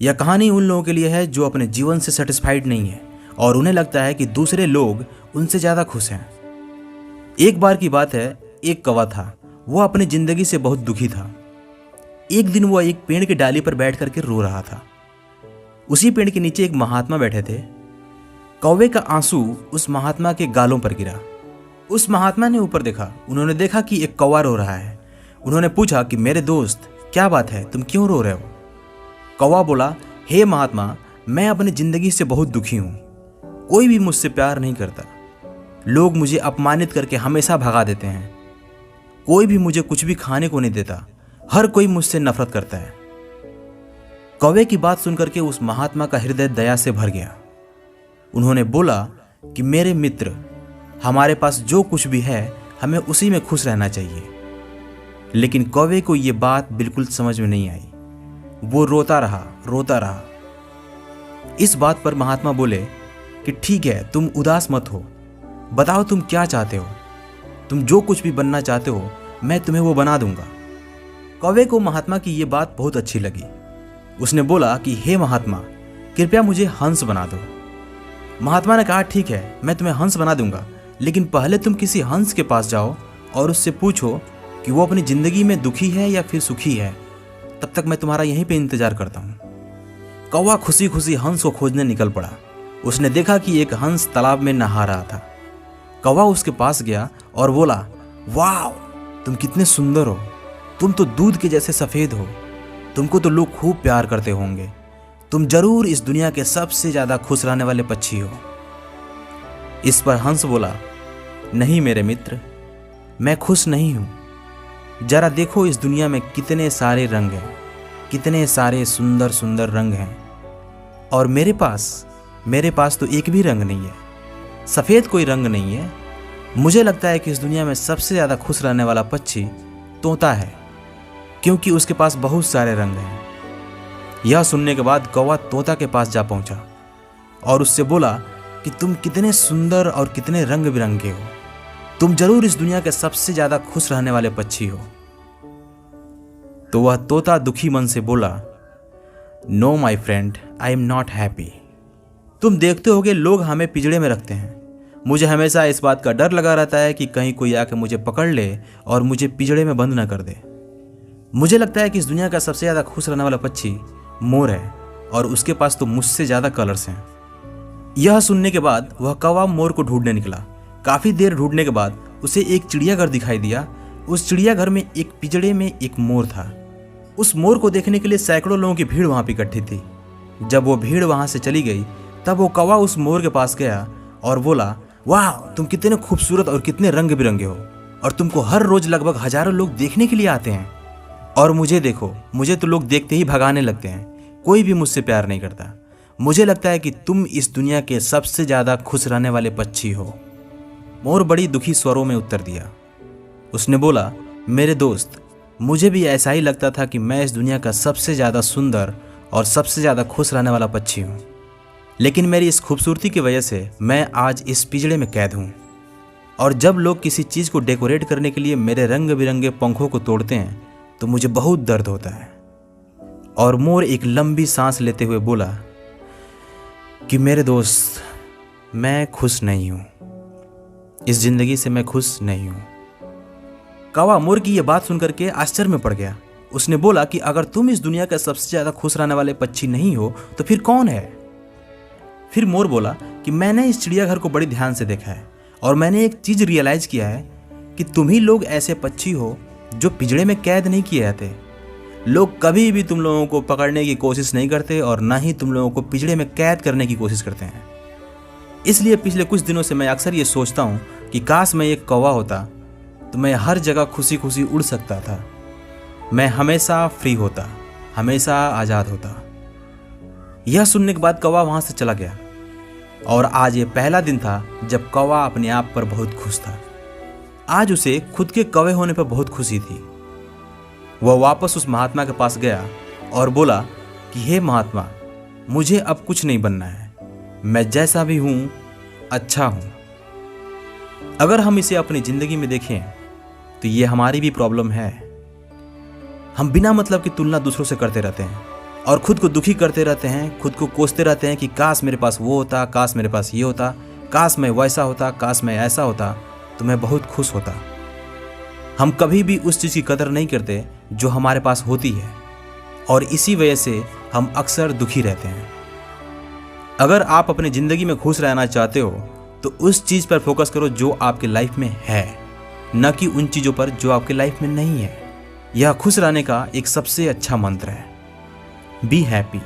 यह कहानी उन लोगों के लिए है जो अपने जीवन से सेटिस्फाइड नहीं है और उन्हें लगता है कि दूसरे लोग उनसे ज़्यादा खुश हैं। एक बार की बात है, एक कौवा था। वह अपनी ज़िंदगी से बहुत दुखी था। एक दिन वह एक पेड़ की डाली पर बैठ करके रो रहा था। उसी पेड़ के नीचे एक महात्मा बैठे थे। कौवे का आंसू उस महात्मा के गालों पर गिरा। उस महात्मा ने ऊपर देखा। उन्होंने देखा कि एक कौवा रो रहा है। उन्होंने पूछा कि मेरे दोस्त, क्या बात है, तुम क्यों रो रहे हो? कौवा बोला, हे महात्मा, मैं अपनी ज़िंदगी से बहुत दुखी हूँ। कोई भी मुझसे प्यार नहीं करता। लोग मुझे अपमानित करके हमेशा भगा देते हैं। कोई भी मुझे कुछ भी खाने को नहीं देता। हर कोई मुझसे नफरत करता है। कौवे की बात सुनकर के उस महात्मा का हृदय दया से भर गया। उन्होंने बोला कि मेरे मित्र, हमारे पास जो कुछ भी है हमें उसी में खुश रहना चाहिए। लेकिन कौवे को ये बात बिल्कुल समझ में नहीं आई। वो रोता रहा। इस बात पर महात्मा बोले कि ठीक है, तुम उदास मत हो। बताओ तुम क्या चाहते हो? तुम जो कुछ भी बनना चाहते हो मैं तुम्हें वो बना दूंगा। कौवे को महात्मा की ये बात बहुत अच्छी लगी। उसने बोला कि हे महात्मा, कृपया मुझे हंस बना दो। महात्मा ने कहा, ठीक है, मैं तुम्हें हंस बना दूंगा, लेकिन पहले तुम किसी हंस के पास जाओ और उससे पूछो कि वो अपनी ज़िंदगी में दुखी है या फिर सुखी है। तब तक मैं तुम्हारा यहीं पे इंतजार करता हूँ। कौवा खुशी खुशी हंस को खोजने निकल पड़ा। उसने देखा कि एक हंस तालाब में नहा रहा था। कौवा उसके पास गया और बोला, वाह, तुम कितने सुंदर हो। तुम तो दूध के जैसे सफ़ेद हो। तुमको तो लोग खूब प्यार करते होंगे। तुम जरूर इस दुनिया के सबसे ज़्यादा खुश रहने वाले पक्षी हो। इस पर हंस बोला, नहीं मेरे मित्र, मैं खुश नहीं हूँ। जरा देखो इस दुनिया में कितने सारे रंग हैं, कितने सारे सुंदर सुंदर रंग हैं, और मेरे पास तो एक भी रंग नहीं है। सफ़ेद कोई रंग नहीं है। मुझे लगता है कि इस दुनिया में सबसे ज़्यादा खुश रहने वाला पक्षी तोता है, क्योंकि उसके पास बहुत सारे रंग हैं। यह सुनने के बाद कौवा तोता के पास जा पहुंचा और उससे बोला कि तुम कितने सुंदर और कितने रंग बिरंगे हो। तुम जरूर इस दुनिया के सबसे ज़्यादा खुश रहने वाले पक्षी हो। तो वह तोता दुखी मन से बोला, know my friend, I am not happy. तुम देखते होगे लोग हमें पिंजड़े में रखते हैं। मुझे हमेशा इस बात का डर लगा रहता है कि कहीं कोई आके मुझे पकड़ ले और मुझे पिंजड़े में बंद न कर दे। मुझे लगता है कि इस दुनिया का सबसे ज़्यादा खुश रहने वाला पक्षी मोर है, और उसके पास तो मुझसे ज़्यादा कलर्स हैं। यह सुनने के बाद वह कौवा मोर को ढूंढने निकला। काफ़ी देर ढूंढने के बाद उसे एक चिड़ियाघर दिखाई दिया। उस चिड़ियाघर में एक पिंजड़े में एक मोर था। उस मोर को देखने के लिए सैकड़ों लोगों की भीड़ वहाँ पर इकट्ठी थी। जब वो भीड़ वहाँ से चली गई तब वो कौवा उस मोर के पास गया और बोला, वाह, तुम कितने खूबसूरत और कितने रंग बिरंगे हो, और तुमको हर रोज लगभग हजारों लोग देखने के लिए आते हैं। और मुझे देखो, मुझे तो लोग देखते ही भगाने लगते हैं। कोई भी मुझसे प्यार नहीं करता। मुझे लगता है कि तुम इस दुनिया के सबसे ज़्यादा खुश रहने वाले पक्षी हो। मोर बड़ी दुखी स्वरों में उत्तर दिया। उसने बोला, मेरे दोस्त, मुझे भी ऐसा ही लगता था कि मैं इस दुनिया का सबसे ज़्यादा सुंदर और सबसे ज़्यादा खुश रहने वाला पक्षी हूँ, लेकिन मेरी इस खूबसूरती की वजह से मैं आज इस पिंजड़े में कैद हूँ। और जब लोग किसी चीज़ को डेकोरेट करने के लिए मेरे रंग बिरंगे पंखों को तोड़ते हैं तो मुझे बहुत दर्द होता है। और मोर एक लंबी सांस लेते हुए बोला कि मेरे दोस्त, मैं खुश नहीं हूँ। इस जिंदगी से मैं खुश नहीं हूँ। कौवा मोर की यह बात सुनकर के आश्चर्य में पड़ गया। उसने बोला कि अगर तुम इस दुनिया का सबसे ज़्यादा खुश रहने वाले पक्षी नहीं हो तो फिर कौन है? फिर मोर बोला कि मैंने इस चिड़ियाघर को बड़ी ध्यान से देखा है और मैंने एक चीज़ रियलाइज़ किया है कि तुम ही लोग ऐसे पक्षी हो जो पिंजड़े में कैद नहीं किए जाते। लोग कभी भी तुम लोगों को पकड़ने की कोशिश नहीं करते और ना ही तुम लोगों को पिंजड़े में कैद करने की कोशिश करते हैं। इसलिए पिछले कुछ दिनों से मैं अक्सर ये सोचता हूँ कि काश मैं एक कौवा होता तो मैं हर जगह खुशी खुशी उड़ सकता था। मैं हमेशा फ्री होता, हमेशा आज़ाद होता। यह सुनने के बाद कौवा वहाँ से चला गया और आज ये पहला दिन था जब कौवा अपने आप पर बहुत खुश था। आज उसे खुद के कौवे होने पर बहुत खुशी थी। वह वापस उस महात्मा के पास गया और बोला कि हे महात्मा, मुझे अब कुछ नहीं बनना है। मैं जैसा भी हूँ अच्छा हूँ। अगर हम इसे अपनी ज़िंदगी में देखें तो ये हमारी भी प्रॉब्लम है। हम बिना मतलब की तुलना दूसरों से करते रहते हैं। और खुद को दुखी करते रहते हैं, खुद को कोसते रहते हैं कि काश मेरे पास वो होता, काश मेरे पास ये होता, काश मैं वैसा होता, काश मैं ऐसा होता तो मैं बहुत खुश होता। हम कभी भी उस चीज़ की कदर नहीं करते जो हमारे पास होती है, और इसी वजह से हम अक्सर दुखी रहते हैं। अगर आप अपनी ज़िंदगी में खुश रहना चाहते हो तो उस चीज़ पर फोकस करो जो आपके लाइफ में है, न कि उन चीज़ों पर जो आपके लाइफ में नहीं है। यह खुश रहने का एक सबसे अच्छा मंत्र है। Be happy.